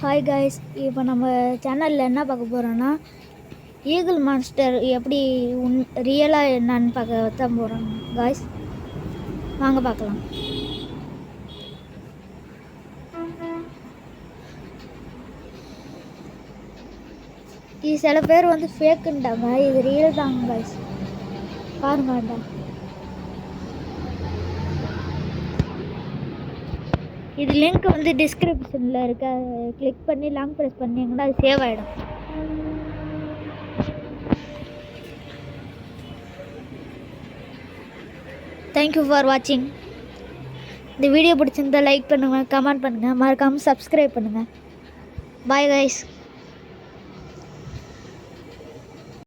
Hi guys, இப்போ நம்ம சேனலில் என்ன பார்க்க போகிறோன்னா ஈகிள் மான்ஸ்டர் எப்படி ரியலாக என்னன்னு பார்க்க தான் போகிறோம் காய்ஸ். வாங்க பார்க்கலாம். இது சில பேர் வந்து ஃபேக்குன்ட்டாங்க, இது ரியல் தாங்க காய்ஸ். பாருங்க வேண்டாம். இது லிங்க் வந்து டிஸ்கிரிப்ஷனில் இருக்க, கிளிக் பண்ணி லாங் ப்ரெஸ் பண்ணிங்கன்னா அது சேவ் ஆகிடும். தேங்க்யூ ஃபார் வாட்சிங். இந்த வீடியோ பிடிச்சிருந்தா லைக் பண்ணுங்கள், கமெண்ட் பண்ணுங்கள், மறக்காமல் சப்ஸ்கிரைப் பண்ணுங்கள். Bye guys.